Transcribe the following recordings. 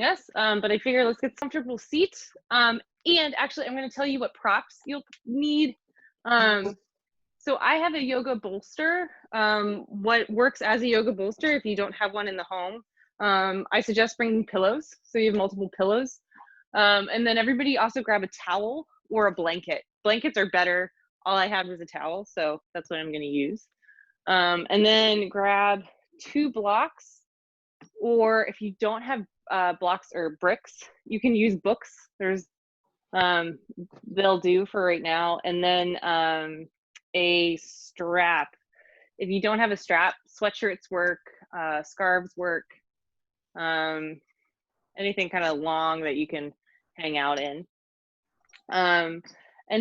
us, but I figure let's get a comfortable seat. And actually, I'm going to tell you what props you'll need. So I have a yoga bolster. What works as a yoga bolster, if you don't have one in the home, I suggest bringing pillows, so you have multiple pillows. And then everybody also grab a towel or a blanket. Blankets are better. All I had was a towel, so that's what I'm going to use. And then grab 2 blocks, or if you don't have blocks or bricks, you can use books. There's they'll do for right now. And then a strap. If you don't have a strap, sweatshirts work, scarves work, anything kind of long that you can hang out in. And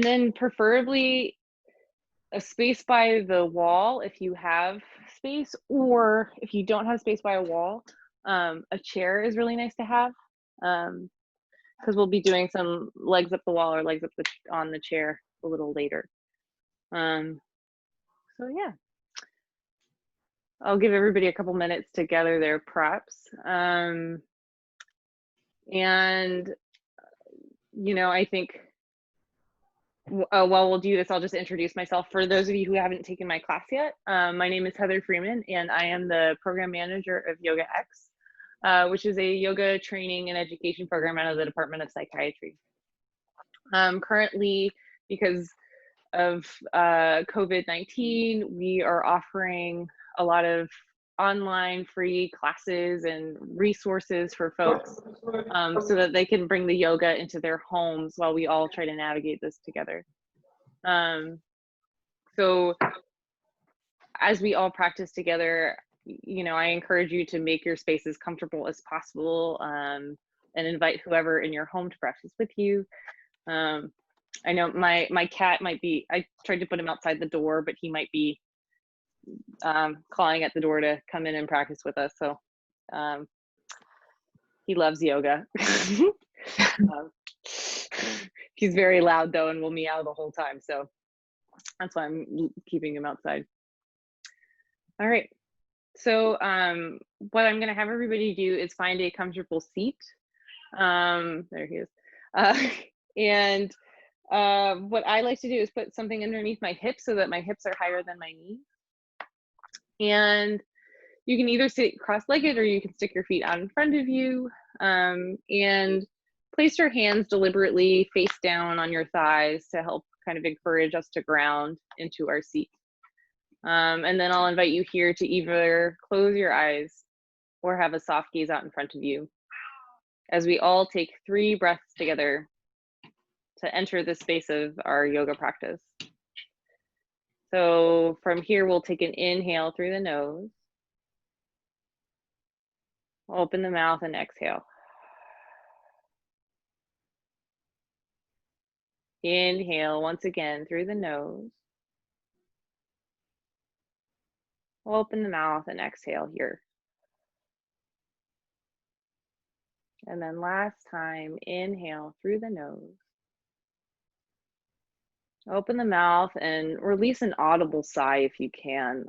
then preferably a space by the wall if you have space, or if you don't have space by a wall, a chair is really nice to have, because we'll be doing some legs up the wall or legs up on the chair a little later. So yeah, I'll give everybody a couple minutes to gather their props. And you know, I think while we'll do this, I'll just introduce myself. For those of you who haven't taken my class yet, my name is Heather Freeman, and I am the program manager of YogaX, which is a yoga training and education program out of the Department of Psychiatry. Currently, because of COVID-19, we are offering a lot of online free classes and resources for folks, so that they can bring the yoga into their homes while we all try to navigate this together. So as we all practice together, you know, I encourage you to make your space as comfortable as possible, and invite whoever in your home to practice with you. I know my cat might be, I tried to put him outside the door, but he might be clawing at the door to come in and practice with us. So he loves yoga. He's very loud though, and will meow the whole time. So that's why I'm keeping him outside. All right. So what I'm going to have everybody do is find a comfortable seat. There he is. And what I like to do is put something underneath my hips so that my hips are higher than my knees. And you can either sit cross-legged or you can stick your feet out in front of you, and place your hands deliberately face down on your thighs to help kind of encourage us to ground into our seat. And then I'll invite you here to either close your eyes or have a soft gaze out in front of you as we all take 3 breaths together to enter the space of our yoga practice. So from here, we'll take an inhale through the nose. Open the mouth and exhale. Inhale once again through the nose. Open the mouth and exhale here. And then last time, inhale through the nose. Open the mouth and release an audible sigh if you can.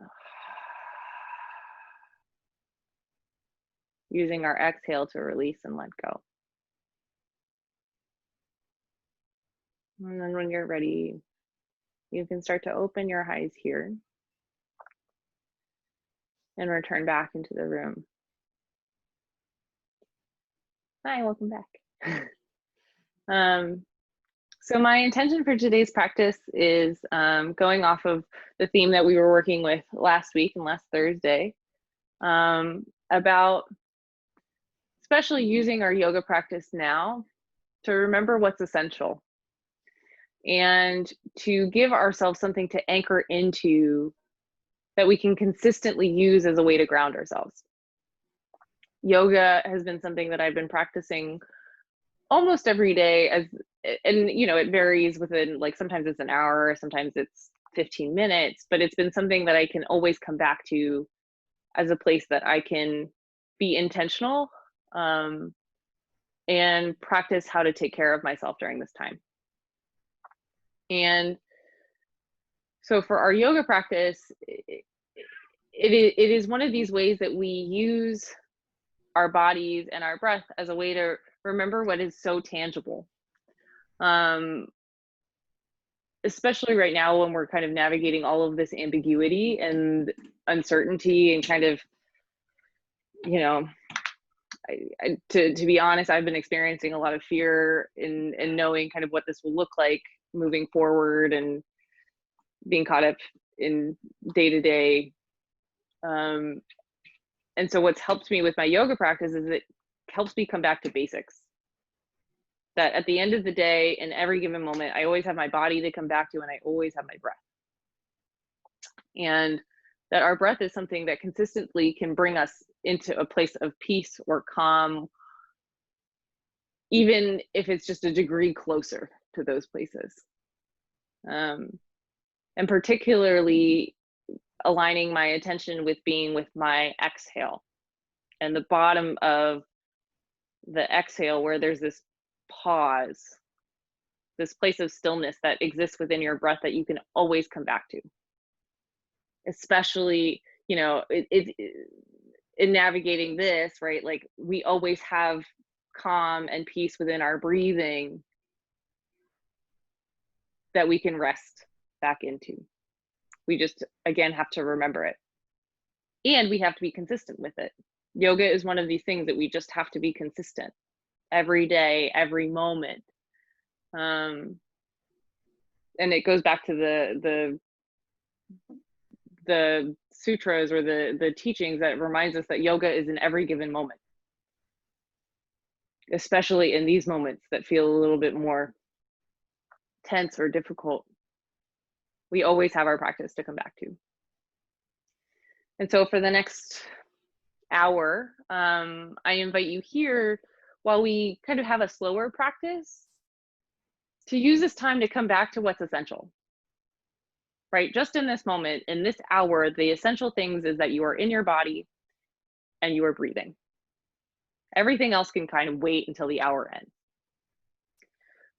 Using our exhale to release and let go. And then when you're ready, you can start to open your eyes here and return back into the room. Hi, welcome back. So my intention for today's practice is going off of the theme that we were working with last week and last Thursday, about especially using our yoga practice now to remember what's essential and to give ourselves something to anchor into that we can consistently use as a way to ground ourselves. Yoga has been something that I've been practicing almost every day, and you know, it varies within, like, sometimes it's an hour, sometimes it's 15 minutes, but it's been something that I can always come back to as a place that I can be intentional, and practice how to take care of myself during this time. And so for our yoga practice, it is one of these ways that we use our bodies and our breath as a way to remember what is so tangible. Um, Especially right now when we're kind of navigating all of this ambiguity and uncertainty and kind of, you know, to be honest, I've been experiencing a lot of fear in knowing kind of what this will look like moving forward and being caught up in day to day. And so what's helped me with my yoga practice is it helps me come back to basics. That at the end of the day, in every given moment, I always have my body to come back to, and I always have my breath. And that our breath is something that consistently can bring us into a place of peace or calm, even if it's just a degree closer to those places. And particularly aligning my attention with being with my exhale and the bottom of the exhale, where there's this pause, this place of stillness that exists within your breath that you can always come back to. Especially, you know, in navigating this, right? Like we always have calm and peace within our breathing that we can rest back into. We just, again, have to remember it. And we have to be consistent with it. Yoga is one of these things that we just have to be consistent every day, every moment. And it goes back to the sutras or the teachings that reminds us that yoga is in every given moment, especially in these moments that feel a little bit more tense or difficult. We always have our practice to come back to. And so for the next hour, I invite you here, while we kind of have a slower practice, to use this time to come back to what's essential, right? Just in this moment, in this hour, the essential things is that you are in your body and you are breathing. Everything else can kind of wait until the hour ends.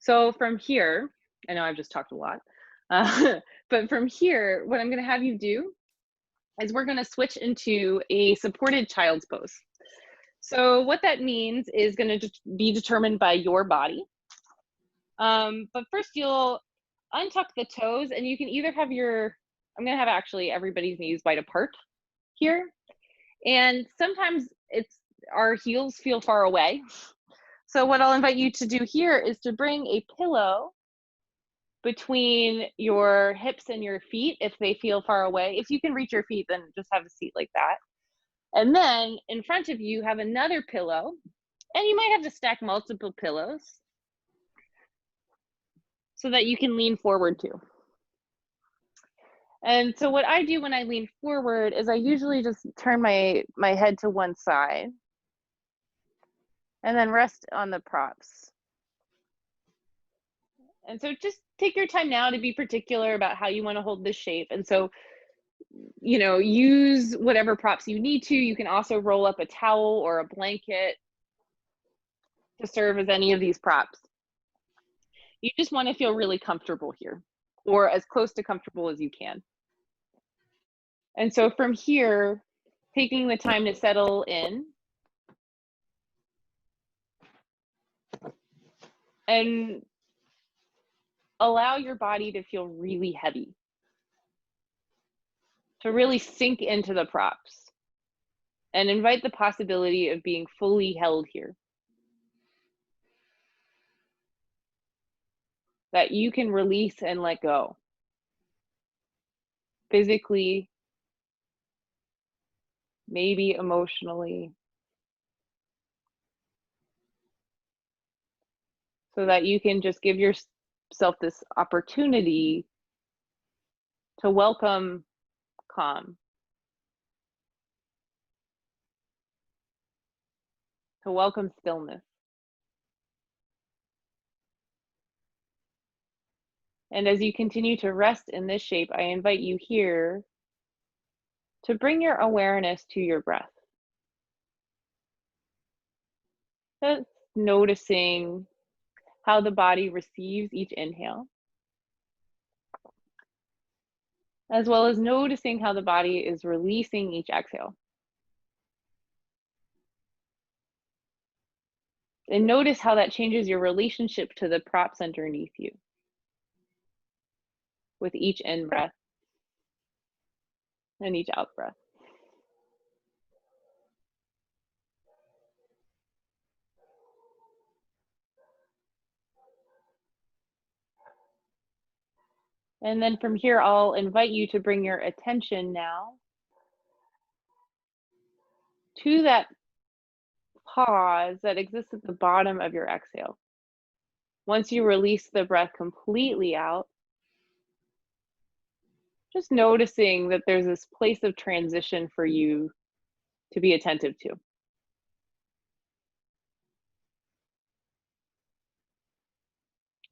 So from here, I know I've just talked a lot, but from here, what I'm going to have you do is we're going to switch into a supported child's pose. So what that means is going to be determined by your body. But first you'll untuck the toes, and you can either have I'm going to have actually everybody's knees wide apart here. And sometimes our heels feel far away. So what I'll invite you to do here is to bring a pillow between your hips and your feet if they feel far away. If you can reach your feet, then just have a seat like that. And then in front of you have another pillow, and you might have to stack multiple pillows so that you can lean forward too. And so what I do when I lean forward is I usually just turn my head to one side and then rest on the props. And so just take your time now to be particular about how you want to hold this shape. And so, you know, use whatever props you need to. You can also roll up a towel or a blanket to serve as any of these props. You just want to feel really comfortable here, or as close to comfortable as you can. And so from here, taking the time to settle in and allow your body to feel really heavy, to really sink into the props, and invite the possibility of being fully held here. That you can release and let go, physically, maybe emotionally, so that you can just give yourself this opportunity to welcome calm, to welcome stillness. And as you continue to rest in this shape, I invite you here to bring your awareness to your breath. Just noticing how the body receives each inhale, as well as noticing how the body is releasing each exhale. And notice how that changes your relationship to the props underneath you with each in breath and each out breath. And then from here, I'll invite you to bring your attention now to that pause that exists at the bottom of your exhale. Once you release the breath completely out, just noticing that there's this place of transition for you to be attentive to.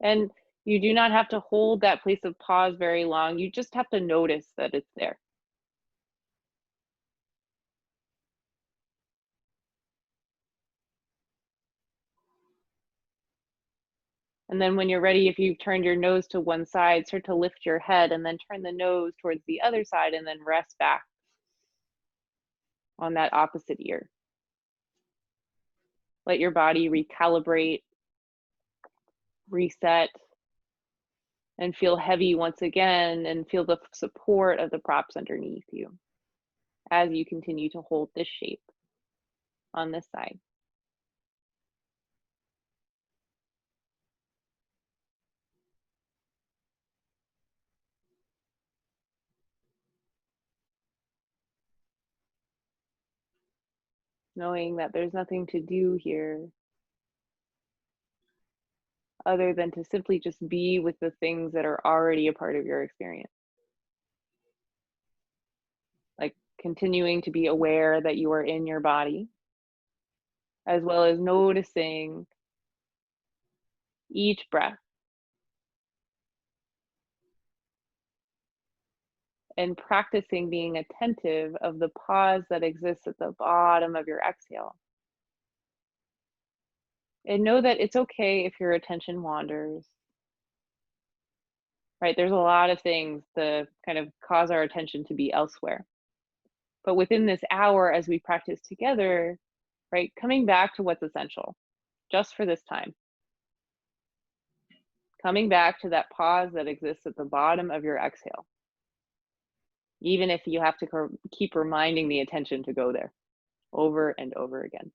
And you do not have to hold that place of pause very long. You just have to notice that it's there. And then when you're ready, if you've turned your nose to one side, start to lift your head and then turn the nose towards the other side and then rest back on that opposite ear. Let your body recalibrate, reset, and feel heavy once again, and feel the support of the props underneath you as you continue to hold this shape on this side. Knowing that there's nothing to do here other than to simply just be with the things that are already a part of your experience. Like continuing to be aware that you are in your body, as well as noticing each breath and practicing being attentive of the pause that exists at the bottom of your exhale. And know that it's okay if your attention wanders, right? There's a lot of things that kind of cause our attention to be elsewhere. But within this hour, as we practice together, right, coming back to what's essential, just for this time. Coming back to that pause that exists at the bottom of your exhale, even if you have to keep reminding the attention to go there over and over again.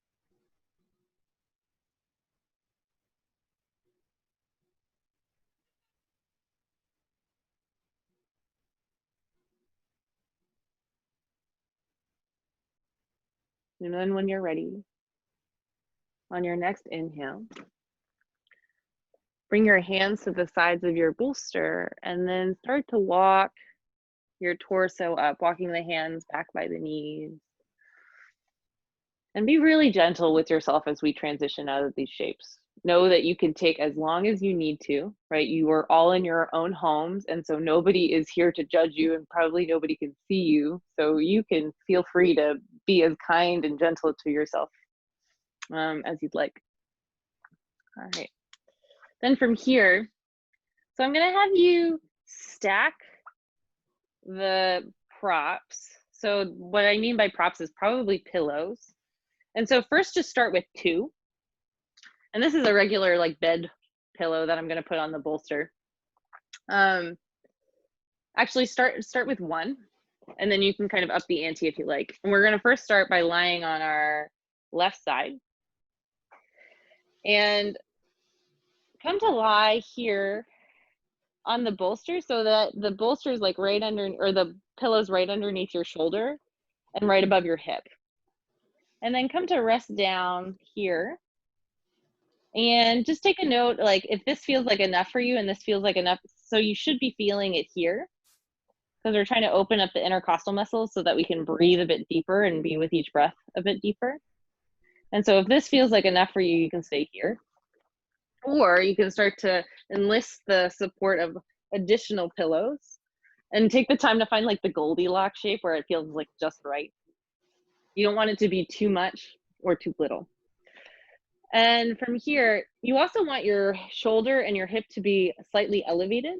And then when you're ready, on your next inhale, bring your hands to the sides of your bolster and then start to walk your torso up, walking the hands back by the knees. And be really gentle with yourself as we transition out of these shapes. Know that you can take as long as you need to, right? You are all in your own homes, and so nobody is here to judge you, and probably nobody can see you. So you can feel free to be as kind and gentle to yourself as you'd like. All right. Then from here, so I'm gonna have you stack the props. So what I mean by props is probably pillows. And so first just start with 2. And this is a regular like bed pillow that I'm gonna put on the bolster. Actually start with 1, and then you can kind of up the ante if you like. And we're gonna first start by lying on our left side. And come to lie here on the bolster so that the bolster is like right under, or the pillow's right underneath your shoulder and right above your hip. And then come to rest down here. And just take a note, like if this feels like enough for you and this feels like enough, so you should be feeling it here, because we're trying to open up the intercostal muscles so that we can breathe a bit deeper and be with each breath a bit deeper. And so if this feels like enough for you, you can stay here. Or you can start to enlist the support of additional pillows and take the time to find like the Goldilocks shape where it feels like just right. You don't want it to be too much or too little. And from here, you also want your shoulder and your hip to be slightly elevated.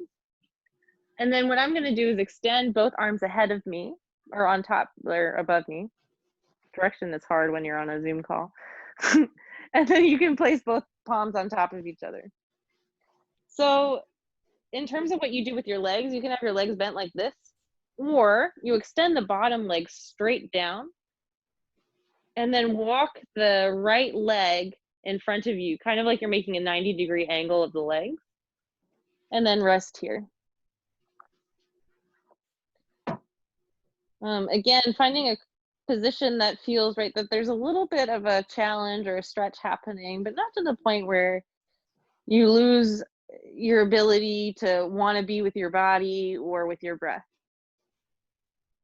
And then what I'm gonna do is extend both arms ahead of me, or on top or above me. Direction is hard when you're on a Zoom call. And then you can place both palms on top of each other. So in terms of what you do with your legs, you can have your legs bent like this, or you extend the bottom leg straight down and then walk the right leg in front of you, kind of like you're making a 90-degree angle of the legs, and then rest here. Again, finding a position that feels right, that there's a little bit of a challenge or a stretch happening, but not to the point where you lose your ability to want to be with your body or with your breath.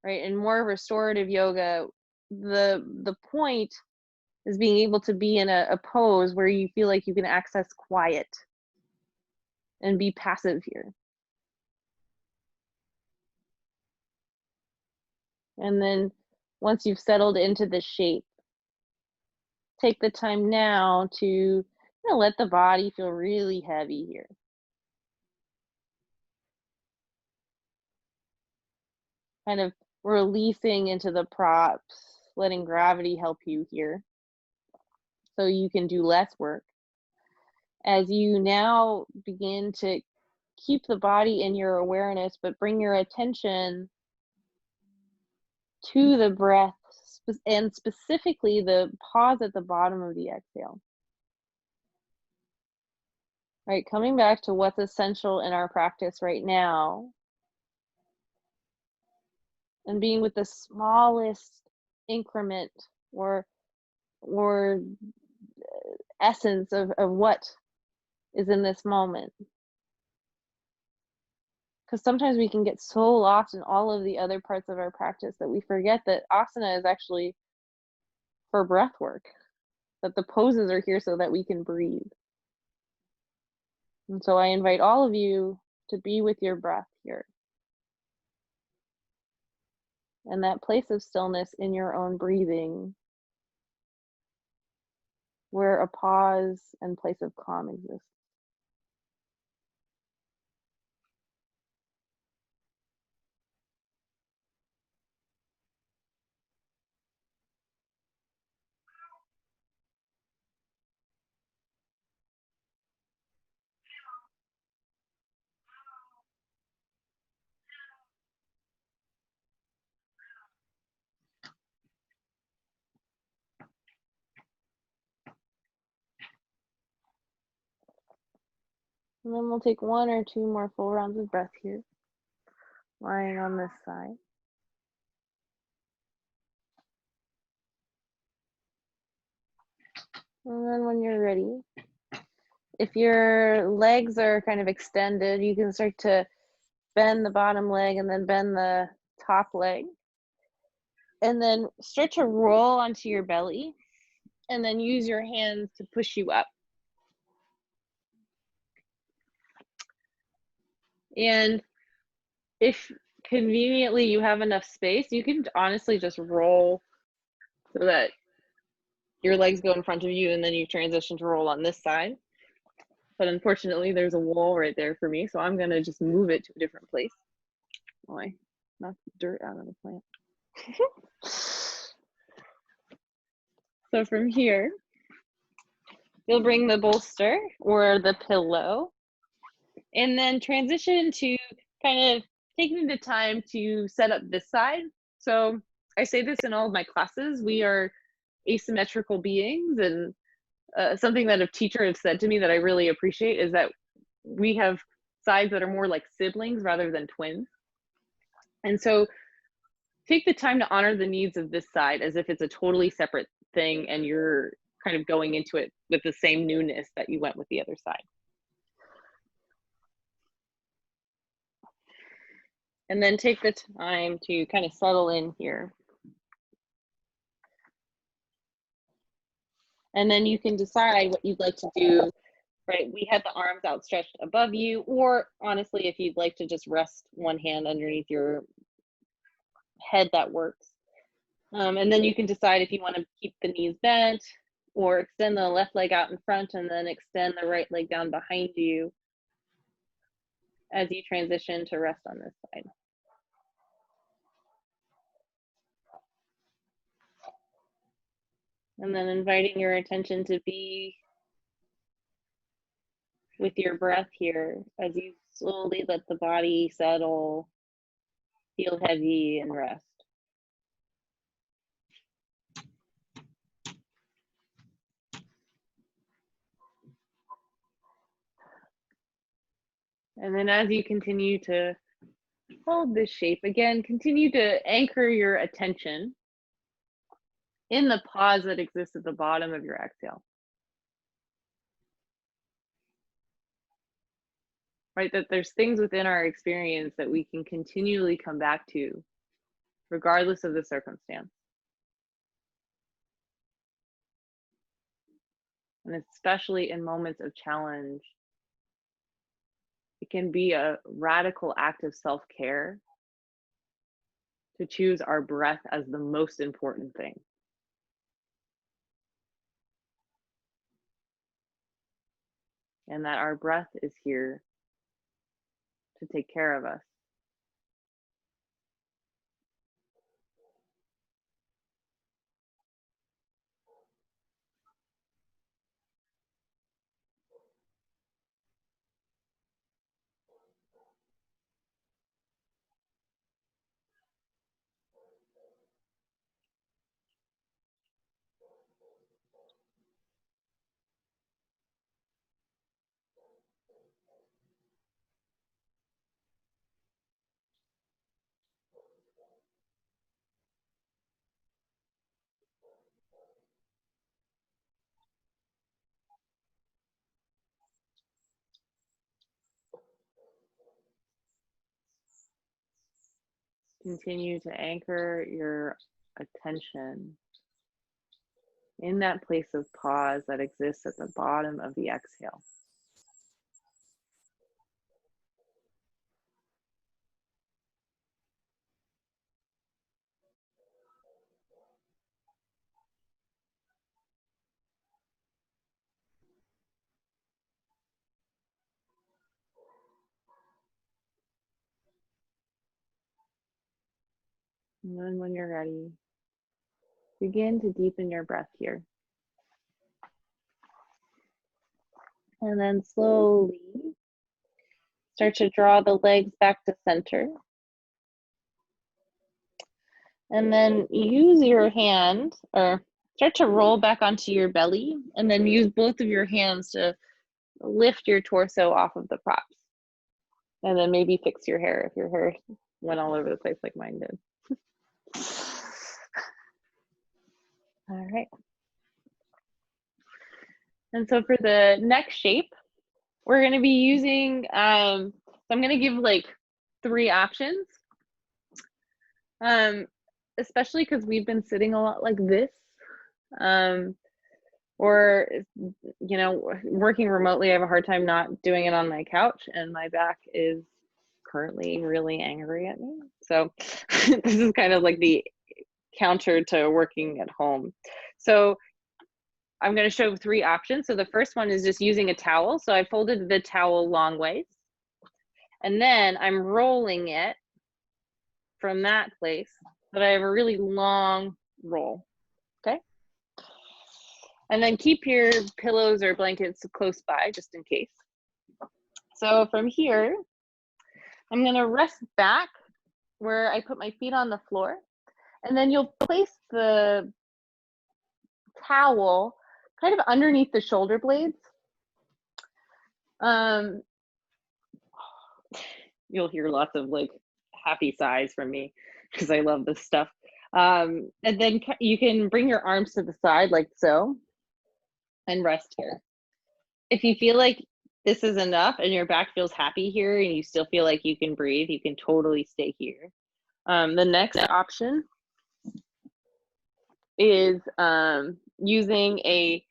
Right? In more restorative yoga, the point is being able to be in a pose where you feel like you can access quiet and be passive here. And then once you've settled into the shape, take the time now to let the body feel really heavy here. Kind of releasing into the props, letting gravity help you here so you can do less work. As you now begin to keep the body in your awareness, but bring your attention to the breath and specifically the pause at the bottom of the exhale. Right, coming back to what's essential in our practice right now and being with the smallest increment or essence of what is in this moment. Because sometimes we can get so lost in all of the other parts of our practice that we forget that asana is actually for breath work, that the poses are here so that we can breathe. And so I invite all of you to be with your breath here. And that place of stillness in your own breathing, where a pause and place of calm exists. And then we'll take 1 or 2 more full rounds of breath here, lying on this side. And then when you're ready, if your legs are kind of extended, you can start to bend the bottom leg and then bend the top leg. And then start to roll onto your belly and then use your hands to push you up. And if conveniently you have enough space, you can honestly just roll so that your legs go in front of you and then you transition to roll on this side. But unfortunately, there's a wall right there for me, so I'm gonna just move it to a different place. Oh, I knocked dirt out of the plant. So from here, you'll bring the bolster or the pillow and then transition to kind of taking the time to set up this side. So I say this in all of my classes, we are asymmetrical beings, and something that a teacher has said to me that I really appreciate is that we have sides that are more like siblings rather than twins. And so take the time to honor the needs of this side as if it's a totally separate thing and you're kind of going into it with the same newness that you went with the other side. And then take the time to kind of settle in here. And then you can decide what you'd like to do, right? We had the arms outstretched above you, or honestly, if you'd like to just rest one hand underneath your head, that works. And then you can decide if you want to keep the knees bent or extend the left leg out in front and then extend the right leg down behind you as you transition to rest on this side. And then inviting your attention to be with your breath here as you slowly let the body settle, feel heavy, and rest. And then as you continue to hold this shape, again, continue to anchor your attention in the pause that exists at the bottom of your exhale. Right, that there's things within our experience that we can continually come back to, regardless of the circumstance. And especially in moments of challenge, it can be a radical act of self-care to choose our breath as the most important thing. And that our breath is here to take care of us. Continue to anchor your attention in that place of pause that exists at the bottom of the exhale. And then when you're ready, begin to deepen your breath here. And then slowly start to draw the legs back to center. And then use your hand, or start to roll back onto your belly, and then use both of your hands to lift your torso off of the props. And then maybe fix your hair if your hair went all over the place like mine did. All right. And so for the next shape, we're going to be using, so I'm going to give like 3 options, especially because we've been sitting a lot like this, or, you know, working remotely. I have a hard time not doing it on my couch, and my back is currently really angry at me. So this is kind of like the counter to working at home. So I'm going to show 3 options. So the first one is just using a towel. So I folded the towel long ways, and then I'm rolling it from that place, but I have a really long roll. Okay. And then keep your pillows or blankets close by just in case. So from here, I'm going to rest back where I put my feet on the floor, and then you'll place the towel kind of underneath the shoulder blades. You'll hear lots of like happy sighs from me because I love this stuff. And then you can bring your arms to the side like so and rest here. If you feel like this is enough and your back feels happy here and you still feel like you can breathe, you can totally stay here. The next option is using a,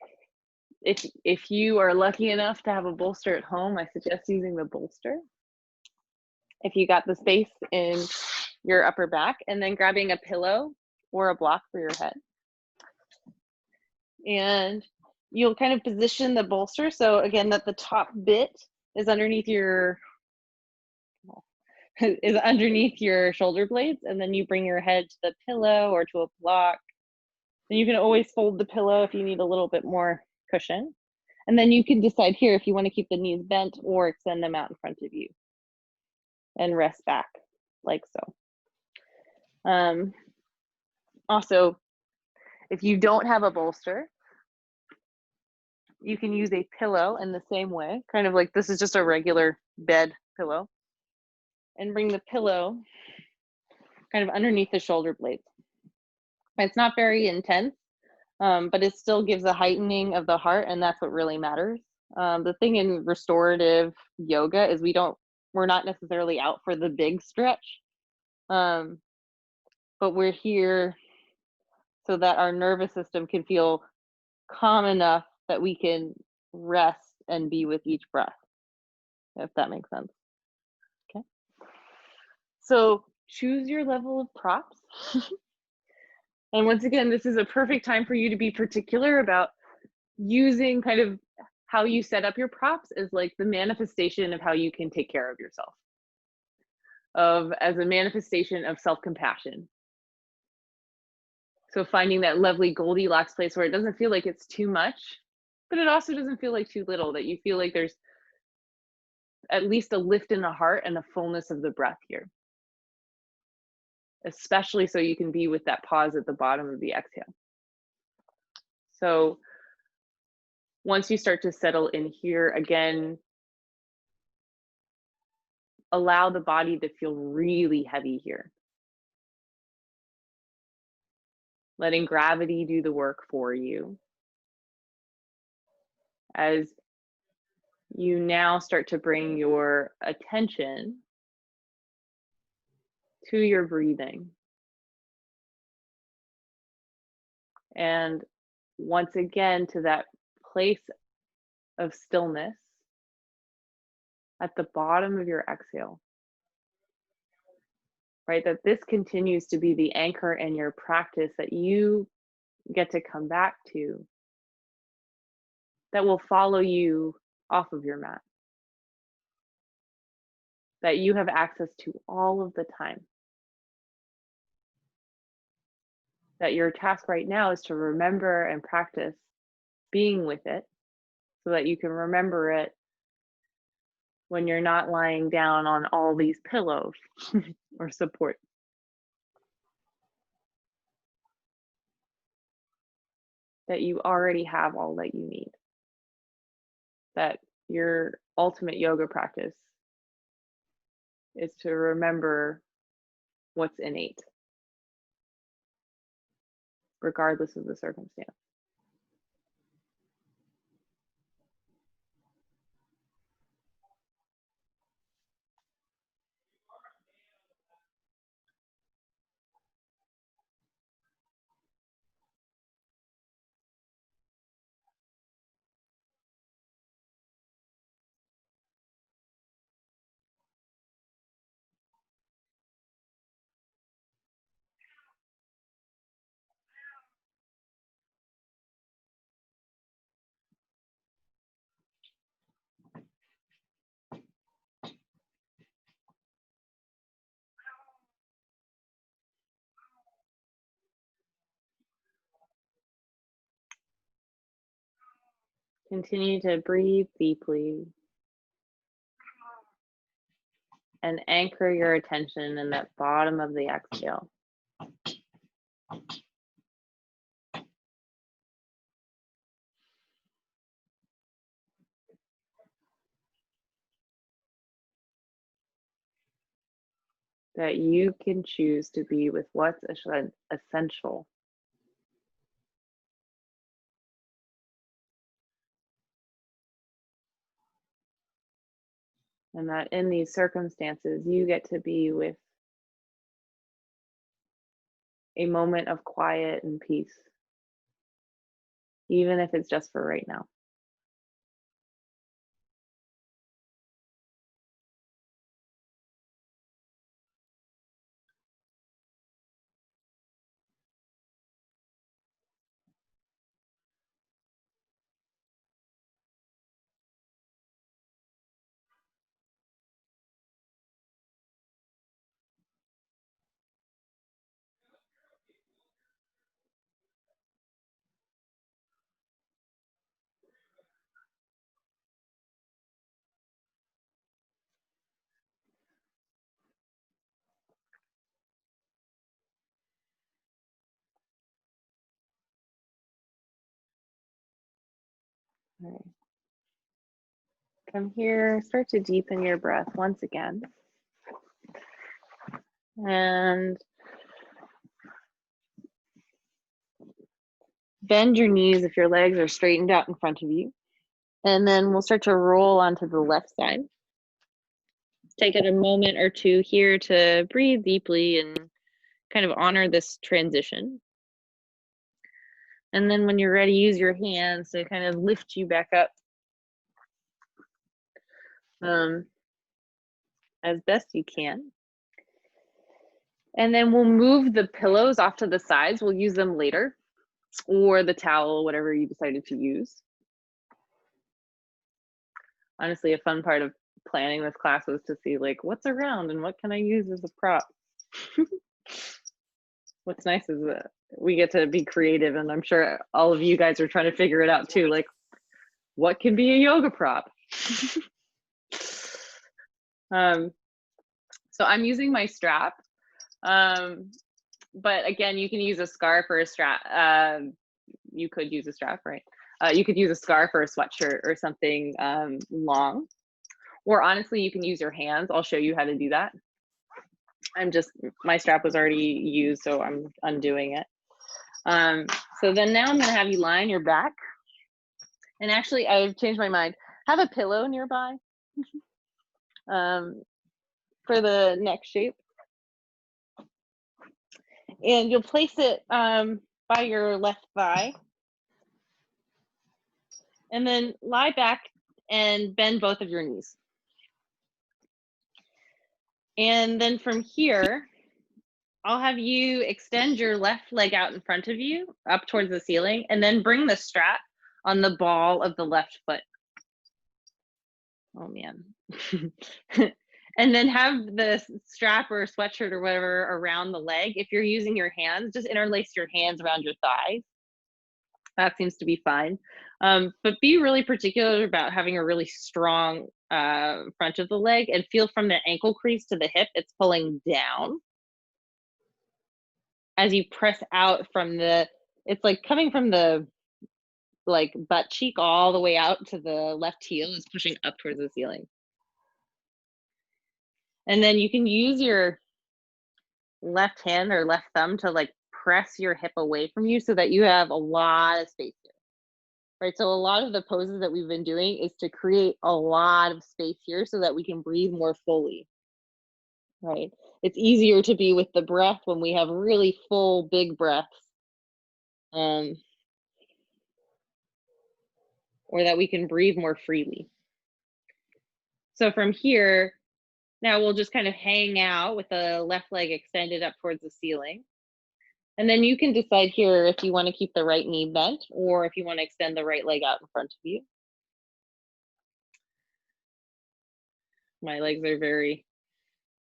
if you are lucky enough to have a bolster at home, I suggest using the bolster. If you got the space in your upper back, and then grabbing a pillow or a block for your head. And you'll kind of position the bolster. So again, that the top bit is underneath your shoulder blades, and then you bring your head to the pillow or to a block, And you can always fold the pillow if you need a little bit more cushion. And then you can decide here if you want to keep the knees bent or extend them out in front of you and rest back like so. Also, if you don't have a bolster, you can use a pillow in the same way, kind of like this is just a regular bed pillow, and bring the pillow kind of underneath the shoulder blades. It's not very intense, but it still gives a heightening of the heart, and that's what really matters. The thing in restorative yoga is we're not necessarily out for the big stretch, but we're here so that our nervous system can feel calm enough that we can rest and be with each breath, if that makes sense. Okay. So choose your level of props. And once again, this is a perfect time for you to be particular about using kind of how you set up your props as like the manifestation of how you can take care of yourself, as a manifestation of self-compassion. So finding that lovely Goldilocks place where it doesn't feel like it's too much, but it also doesn't feel like too little, that you feel like there's at least a lift in the heart and a fullness of the breath here. Especially so you can be with that pause at the bottom of the exhale. So once you start to settle in here, again, allow the body to feel really heavy here. Letting gravity do the work for you. As you now start to bring your attention to your breathing. And once again, to that place of stillness at the bottom of your exhale, right? That this continues to be the anchor in your practice that you get to come back to, that will follow you off of your mat, that you have access to all of the time. That your task right now is to remember and practice being with it so that you can remember it when you're not lying down on all these pillows or support. That you already have all that you need. That your ultimate yoga practice is to remember what's innate, regardless of the circumstance. Continue to breathe deeply and anchor your attention in that bottom of the exhale. That you can choose to be with what's essential. And that in these circumstances, you get to be with a moment of quiet and peace, even if it's just for right now. All right. From here, start to deepen your breath once again. And bend your knees if your legs are straightened out in front of you. And then we'll start to roll onto the left side. Take it a moment or two here to breathe deeply and kind of honor this transition. And then when you're ready, use your hands to kind of lift you back up as best you can. And then we'll move the pillows off to the sides. We'll use them later, or the towel, whatever you decided to use. Honestly, a fun part of planning this class was to see like what's around and what can I use as a prop. What's nice is that we get to be creative, and I'm sure all of you guys are trying to figure it out too, like what can be a yoga prop. So I'm using my strap, but again, you can use a scarf or a strap. You could use a strap, right? You could use a scarf or a sweatshirt or something long, or honestly, you can use your hands. I'll show you how to do that. My strap was already used, so I'm undoing it. So then now I'm gonna have you lie on your back. And actually, I've changed my mind. Have a pillow nearby for the neck shape. And you'll place it by your left thigh. And then lie back and bend both of your knees. And then from here, I'll have you extend your left leg out in front of you, up towards the ceiling, and then bring the strap on the ball of the left foot. Oh man. And then have the strap or sweatshirt or whatever around the leg. If you're using your hands, just interlace your hands around your thighs. That seems to be fine. But be really particular about having a really strong front of the leg, and feel from the ankle crease to the hip, it's pulling down. As you press out from it's like coming from the like butt cheek all the way out to the left heel is pushing up towards the ceiling. And then you can use your left hand or left thumb to like press your hip away from you so that you have a lot of space here. Right, so a lot of the poses that we've been doing is to create a lot of space here so that we can breathe more fully. Right, it's easier to be with the breath when we have really full, big breaths. Or that we can breathe more freely. So from here, now we'll just kind of hang out with the left leg extended up towards the ceiling. And then you can decide here if you want to keep the right knee bent or if you want to extend the right leg out in front of you. My legs are very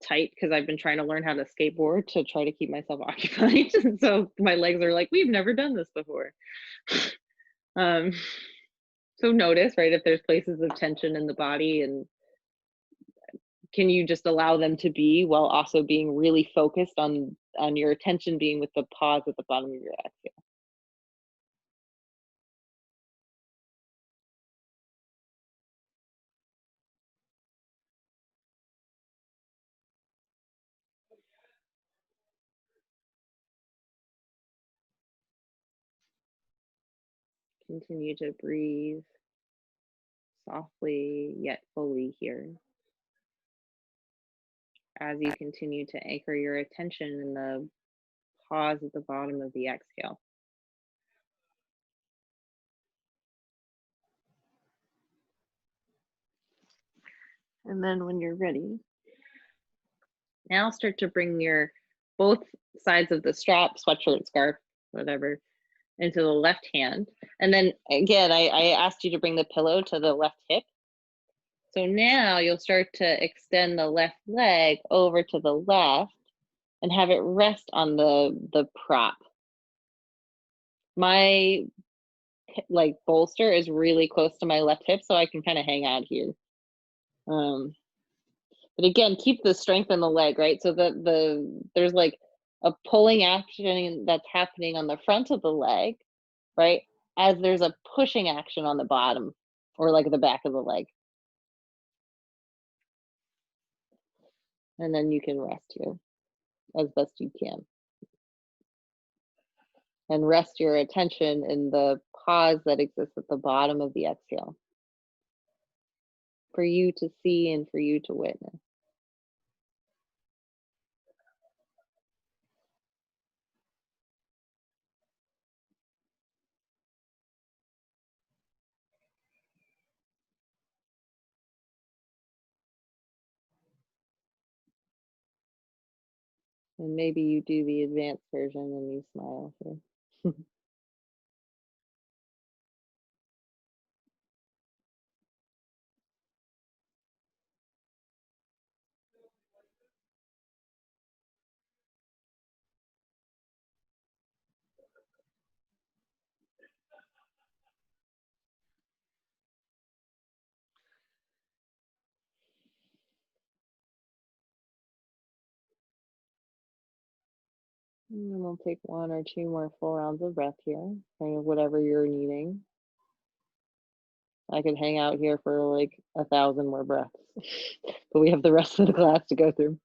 tight because I've been trying to learn how to skateboard to try to keep myself occupied. So my legs are like, we've never done this before. So notice, right, if there's places of tension in the body, and can you just allow them to be while also being really focused on your attention being with the pause at the bottom of your exhale. Continue to breathe softly yet fully here as you continue to anchor your attention in the pause at the bottom of the exhale. And then when you're ready, now start to bring your both sides of the strap, sweatshirt, scarf, whatever, into the left hand. And then again, I asked you to bring the pillow to the left hip. So now you'll start to extend the left leg over to the left and have it rest on the prop. My like bolster is really close to my left hip, so I can kind of hang out here. But again, keep the strength in the leg, right? So there's like a pulling action that's happening on the front of the leg, right? As there's a pushing action on the bottom or like the back of the leg. And then you can rest here as best you can. And rest your attention in the pause that exists at the bottom of the exhale for you to see and for you to witness. And maybe you do the advanced version and you smile here. And then we'll take 1 or 2 more full rounds of breath here, kind of whatever you're needing. I could hang out here for like 1,000 more breaths, but we have the rest of the class to go through.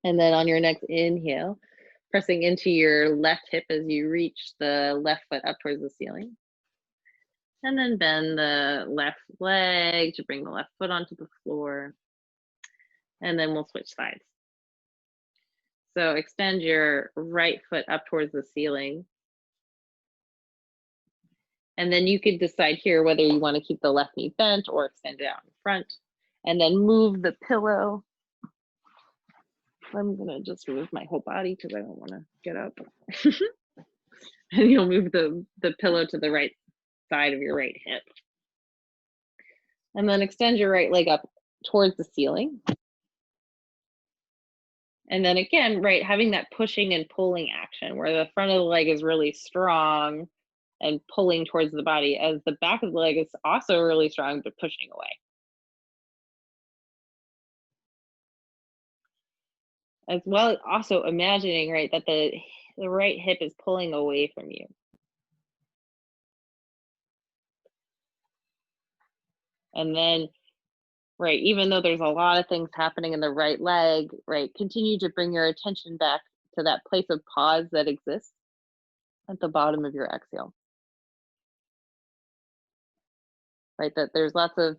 And then on your next inhale, pressing into your left hip as you reach the left foot up towards the ceiling. And then bend the left leg to bring the left foot onto the floor. And then we'll switch sides. So extend your right foot up towards the ceiling. And then you could decide here whether you want to keep the left knee bent or extend it out in front. And then move the pillow. I'm going to just move my whole body because I don't want to get up. And you'll move the pillow to the right side of your right hip. And then extend your right leg up towards the ceiling. And then again, right, having that pushing and pulling action where the front of the leg is really strong and pulling towards the body, as the back of the leg is also really strong but pushing away. As well as also imagining, right, that the right hip is pulling away from you. And then, right, even though there's a lot of things happening in the right leg, right, continue to bring your attention back to that place of pause that exists at the bottom of your exhale. Right, that there's lots of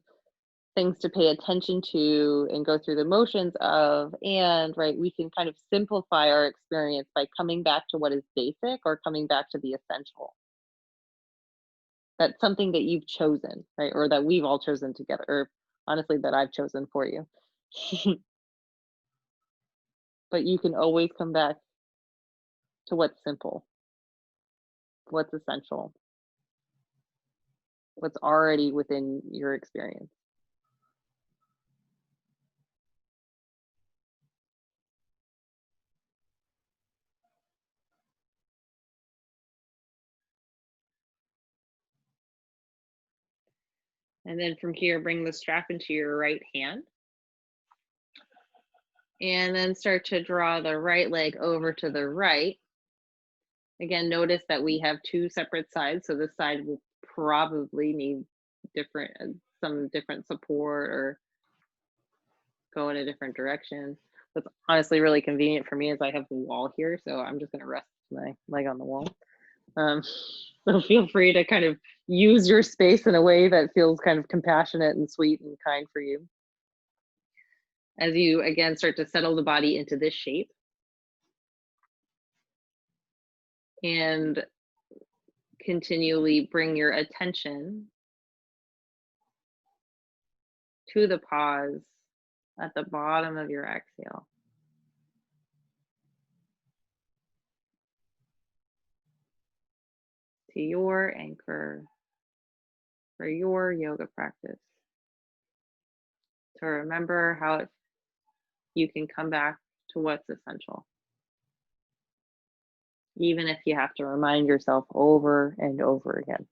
things to pay attention to and go through the motions of, and right, we can kind of simplify our experience by coming back to what is basic or coming back to the essential. That's something that you've chosen, right, or that we've all chosen together, or honestly that I've chosen for you. But you can always come back to what's simple, what's essential, what's already within your experience. And then from here, bring the strap into your right hand. And then start to draw the right leg over to the right. Again, notice that we have 2 separate sides, so this side will probably need some different support or go in a different direction. What's honestly really convenient for me is I have the wall here, so I'm just gonna rest my leg on the wall. So feel free to kind of use your space in a way that feels kind of compassionate and sweet and kind for you. As you, again, start to settle the body into this shape. And continually bring your attention to the pause at the bottom of your exhale. To your anchor for your yoga practice. To remember how you can come back to what's essential. Even if you have to remind yourself over and over again.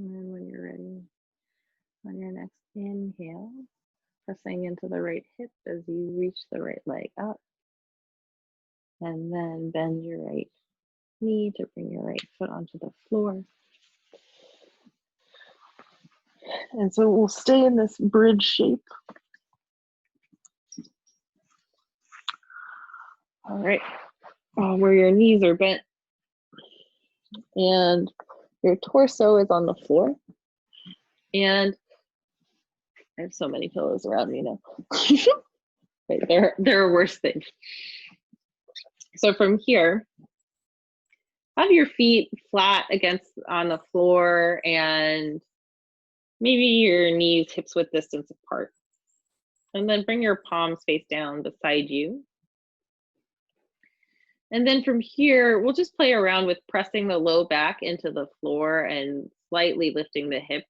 And then when you're ready, on your next inhale, pressing into the right hip as you reach the right leg up. And then bend your right knee to bring your right foot onto the floor. And so we'll stay in this bridge shape. All right, where your knees are bent and your torso is on the floor. And I have so many pillows around me now. Right, there are worse things. So from here, have your feet flat on the floor and maybe your knees hips width distance apart. And then bring your palms face down beside you. And then from here, we'll just play around with pressing the low back into the floor and slightly lifting the hips.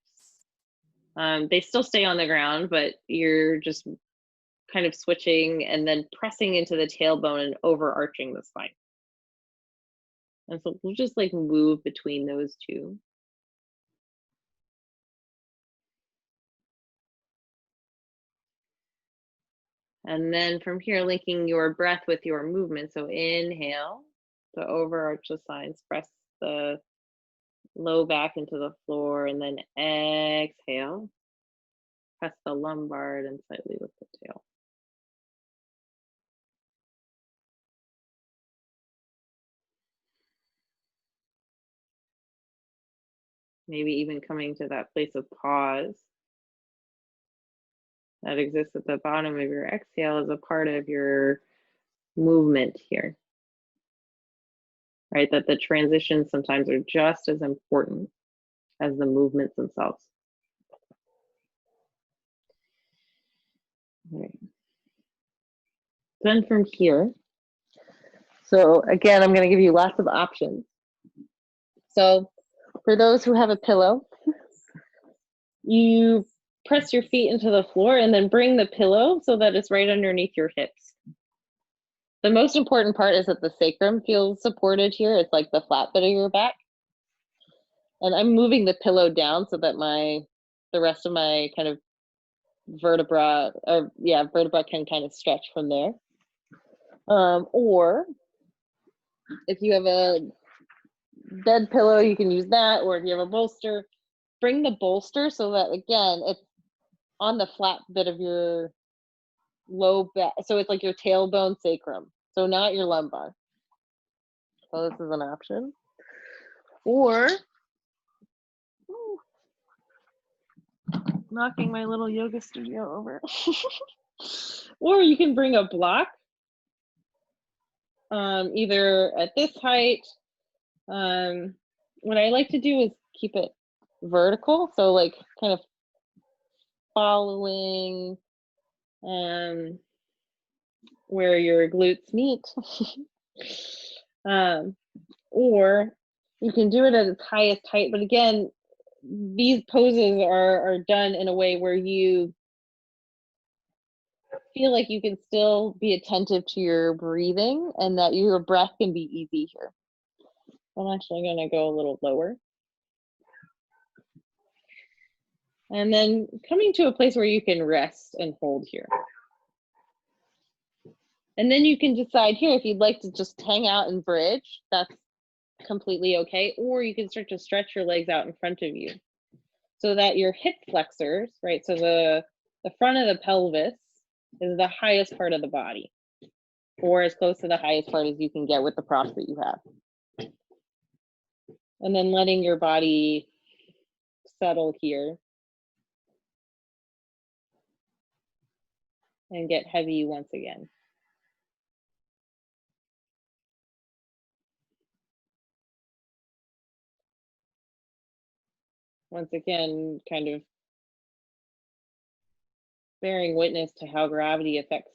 They still stay on the ground, but you're just kind of switching and then pressing into the tailbone and overarching the spine. And so we'll just like move between those two. And then from here, linking your breath with your movement. So inhale to overarch the spine, press the low back into the floor, and then exhale, press the lumbar and slightly lift the tail. Maybe even coming to that place of pause that exists at the bottom of your exhale as a part of your movement here. Right, that the transitions sometimes are just as important as the movements themselves. All right. Then from here, so again, I'm going to give you lots of options. So for those who have a pillow, you press your feet into the floor and then bring the pillow so that it's right underneath your hips. The most important part is that the sacrum feels supported here. It's like the flat bit of your back. And I'm moving the pillow down so that the rest of my kind of vertebra can kind of stretch from there. Or if you have a bed pillow, you can use that. Or if you have a bolster, bring the bolster so that, again, it's on the flat bit of your low back. So it's like your tailbone sacrum. So not your lumbar. So this is an option. Or, knocking my little yoga studio over. Or you can bring a block, either at this height. What I like to do is keep it vertical, so like kind of following where your glutes meet. Or you can do it at its highest height, but again, these poses are done in a way where you feel like you can still be attentive to your breathing and that your breath can be easy here. I'm actually going to go a little lower. And then coming to a place where you can rest and hold here. And then you can decide here if you'd like to just hang out and bridge, that's completely okay. Or you can start to stretch your legs out in front of you so that your hip flexors, right? So the front of the pelvis is the highest part of the body, or as close to the highest part as you can get with the props that you have. And then letting your body settle here and get heavy once again. Once again, kind of bearing witness to how gravity affects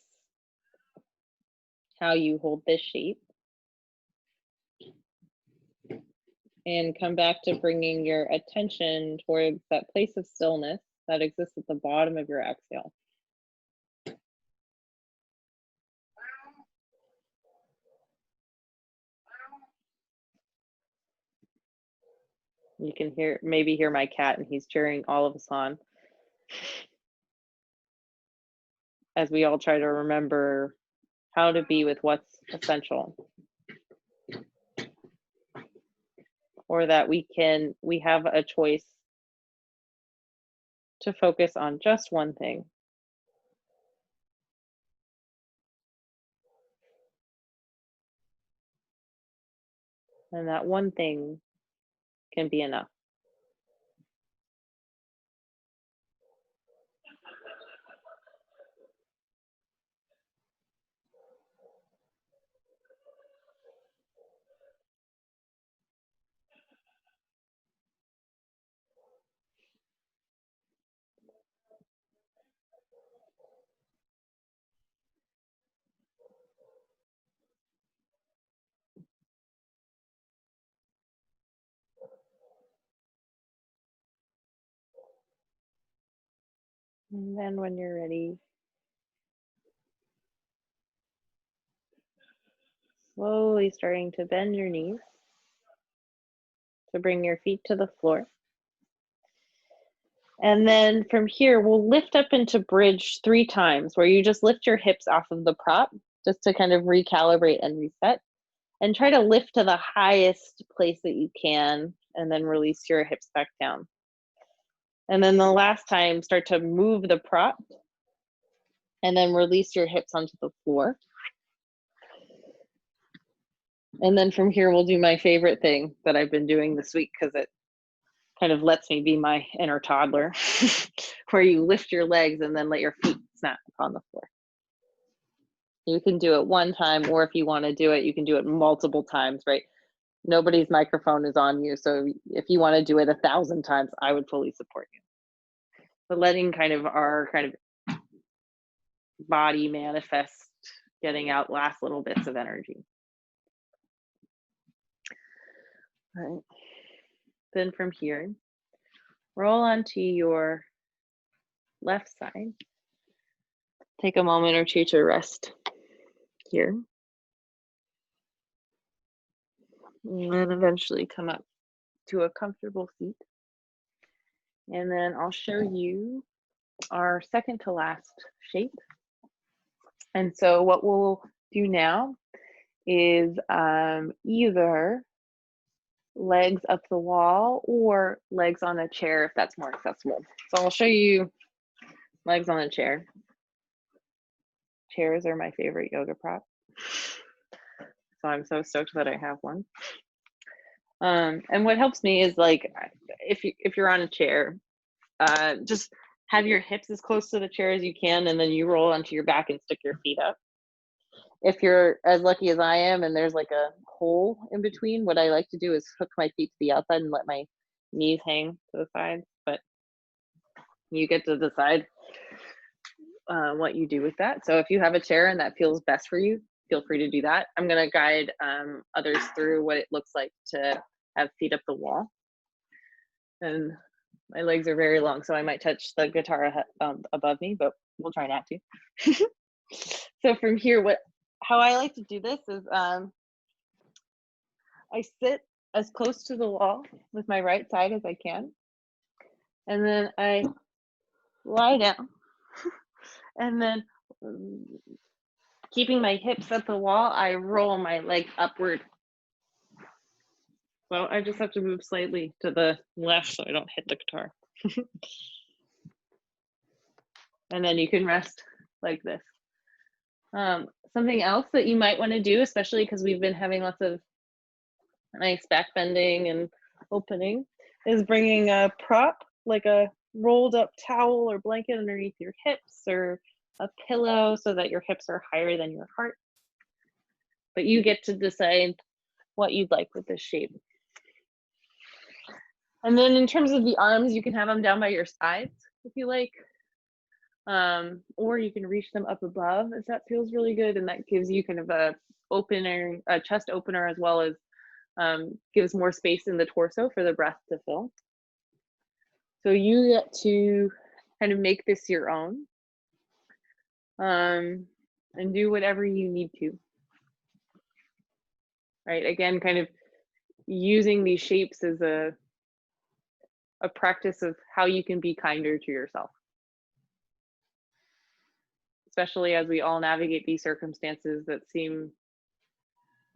how you hold this shape. And come back to bringing your attention towards that place of stillness that exists at the bottom of your exhale. You can maybe hear my cat, and he's cheering all of us on as we all try to remember how to be with what's essential, or that we have a choice to focus on just one thing. And that one thing can be enough. And then when you're ready, slowly starting to bend your knees to bring your feet to the floor. And then from here, we'll lift up into bridge 3 times, where you just lift your hips off of the prop just to kind of recalibrate and reset. And try to lift to the highest place that you can, and then release your hips back down. And then the last time, start to move the prop, and then release your hips onto the floor. And then from here, we'll do my favorite thing that I've been doing this week, because it kind of lets me be my inner toddler, where you lift your legs and then let your feet snap on the floor. You can do it one time, or if you want to do it, you can do it multiple times, right? Nobody's microphone is on you, so if you want to do it 1,000 times, I would fully support you. But letting kind of our kind of body manifest, getting out last little bits of energy. All right. Then from here, roll onto your left side. Take a moment or two to rest here. And then eventually come up to a comfortable seat. And then I'll show you our second to last shape. And so what we'll do now is either legs up the wall or legs on a chair, if that's more accessible. So I'll show you legs on a chair. Chairs are my favorite yoga prop, so I'm so stoked that I have one. And what helps me is, like, if you're on a chair, just have your hips as close to the chair as you can, and then you roll onto your back and stick your feet up. If you're as lucky as I am and there's like a hole in between, what I like to do is hook my feet to the outside and let my knees hang to the sides. But you get to decide what you do with that. So if you have a chair and that feels best for you, feel free to do that. I'm going to guide others through what it looks like to have feet up the wall. And my legs are very long, so I might touch the guitar above me, but we'll try not to. So from here, how I like to do this is I sit as close to the wall with my right side as I can. And then I lie down. And then keeping my hips at the wall, I roll my leg upward. So I just have to move slightly to the left so I don't hit the guitar. And then you can rest like this. Something else that you might want to do, especially because we've been having lots of nice back bending and opening, is bringing a prop, like a rolled up towel or blanket underneath your hips, or a pillow so that your hips are higher than your heart. But you get to decide what you'd like with this shape. And then in terms of the arms, you can have them down by your sides if you like, or you can reach them up above if that feels really good, and that gives you kind of a chest opener, as well as gives more space in the torso for the breath to fill. So you get to kind of make this your own, and do whatever you need to. Right, again, kind of using these shapes as a a practice of how you can be kinder to yourself, especially as we all navigate these circumstances that seem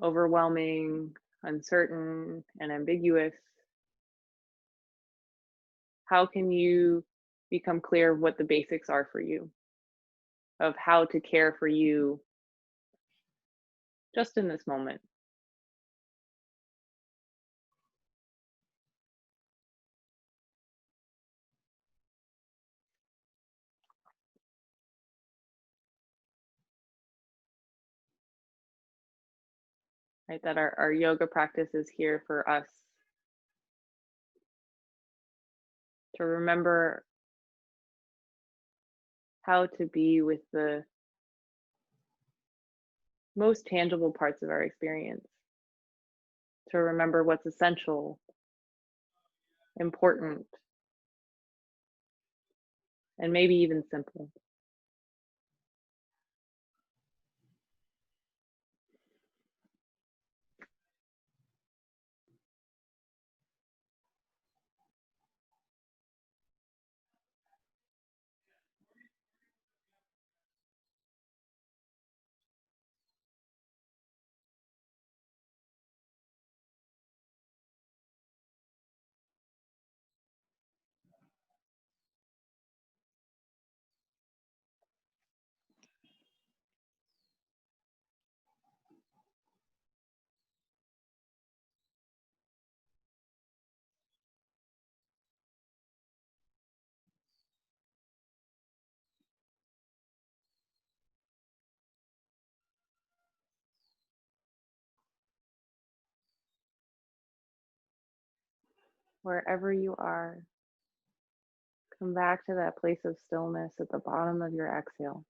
overwhelming, uncertain, and ambiguous. How can you become clear of what the basics are for you, of how to care for you just in this moment, right? That our yoga practice is here for us to remember how to be with the most tangible parts of our experience, to remember what's essential, important, and maybe even simple. Wherever you are, come back to that place of stillness at the bottom of your exhale.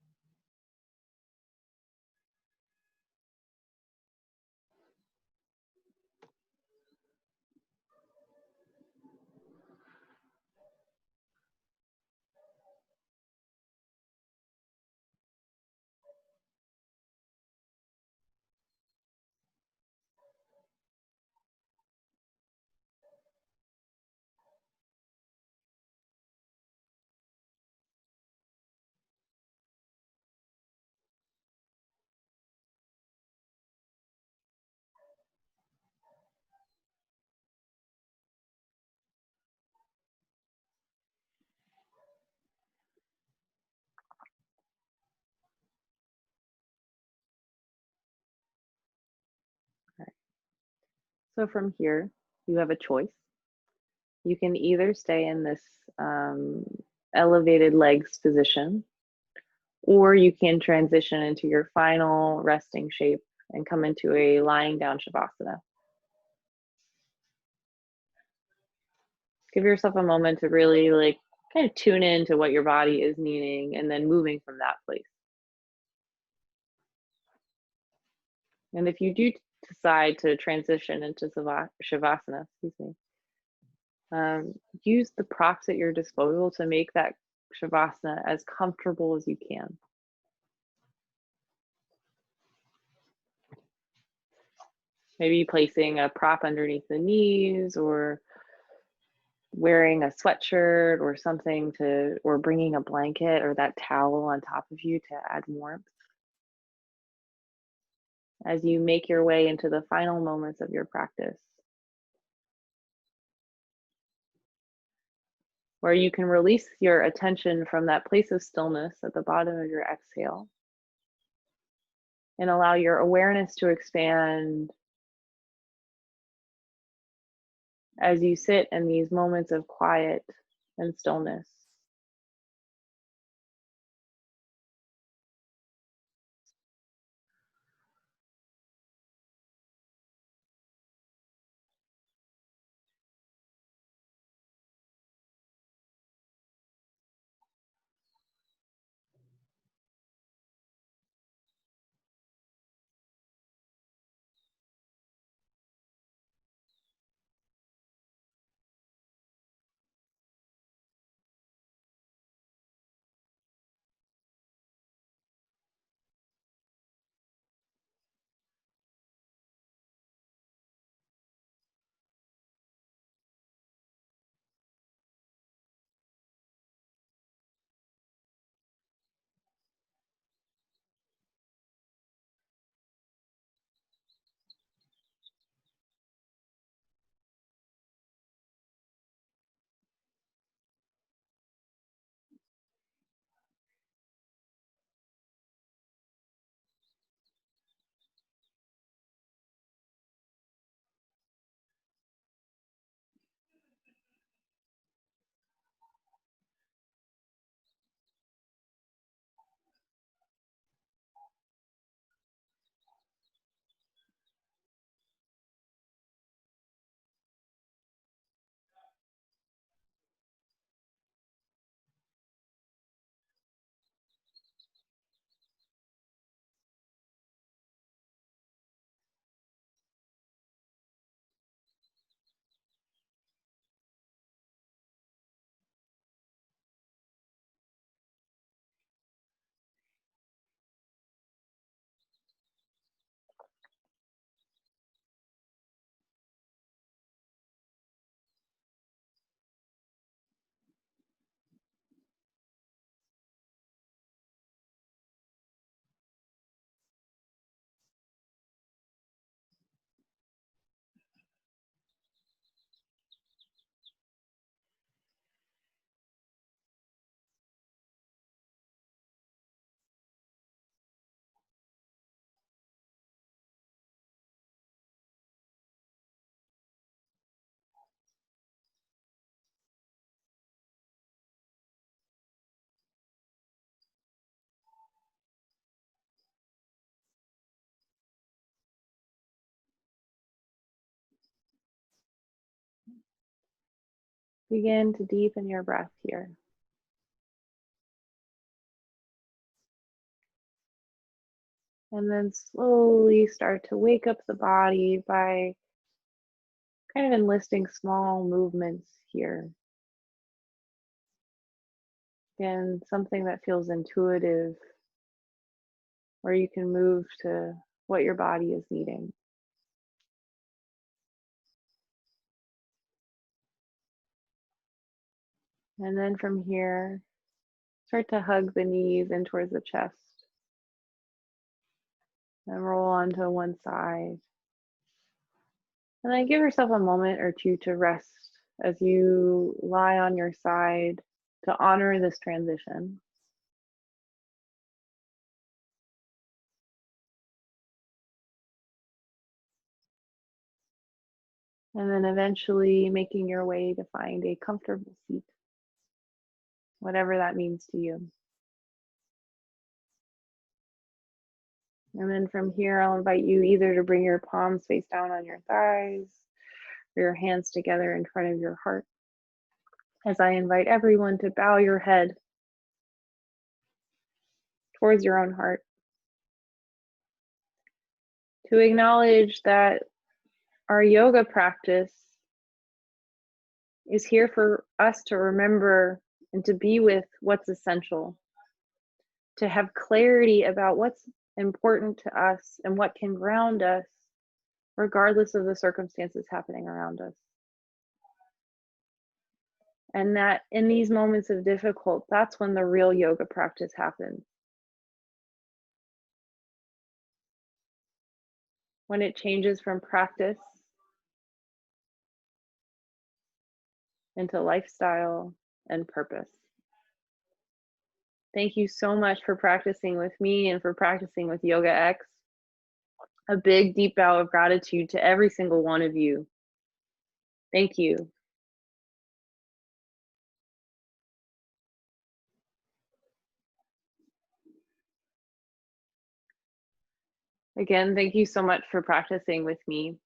Okay. So from here, you have a choice. You can either stay in this um, elevated legs position, or you can transition into your final resting shape and come into a lying down shavasana. Give yourself a moment to really like kind of tune into what your body is needing and then moving from that place. And if you do decide to transition into shavasana, excuse me, use the props at your disposal to make that shavasana as comfortable as you can. Maybe placing a prop underneath the knees, or wearing a sweatshirt or something to, or bringing a blanket or that towel on top of you to add warmth as you make your way into the final moments of your practice, where you can release your attention from that place of stillness at the bottom of your exhale and allow your awareness to expand as you sit in these moments of quiet and stillness. Begin to deepen your breath here. And then slowly start to wake up the body by kind of enlisting small movements here. Again, something that feels intuitive, where you can move to what your body is needing. And then from here, start to hug the knees in towards the chest. And roll onto one side. And then give yourself a moment or two to rest as you lie on your side to honor this transition. And then eventually making your way to find a comfortable seat, whatever that means to you. And then from here, I'll invite you either to bring your palms face down on your thighs or your hands together in front of your heart. As I invite everyone to bow your head towards your own heart. To acknowledge that our yoga practice is here for us to remember and to be with what's essential, to have clarity about what's important to us and what can ground us regardless of the circumstances happening around us. And that in these moments of difficult, that's when the real yoga practice happens. When it changes from practice into lifestyle and purpose. Thank you so much for practicing with me and for practicing with YogaX. A big, deep bow of gratitude to every single one of you. Thank you. Again, thank you so much for practicing with me.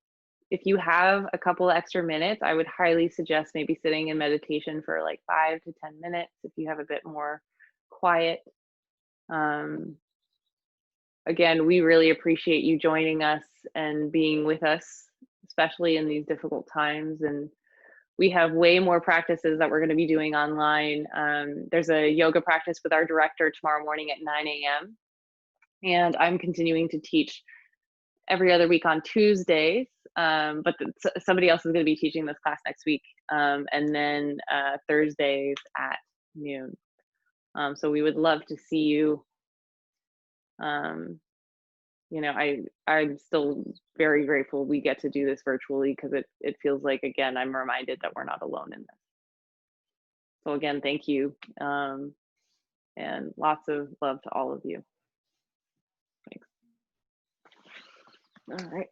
If you have a couple extra minutes, I would highly suggest maybe sitting in meditation for like 5 to 10 minutes if you have a bit more quiet. Again, we really appreciate you joining us and being with us, especially in these difficult times. And we have way more practices that we're going to be doing online. There's a yoga practice with our director tomorrow morning at 9 a.m. And I'm continuing to teach every other week on Tuesdays, but somebody else is going to be teaching this class next week, and then Thursdays at noon. So we would love to see you. You know, I'm still very grateful we get to do this virtually because it feels like, again, I'm reminded that we're not alone in this. So again, thank you, and lots of love to all of you. Thanks. All right.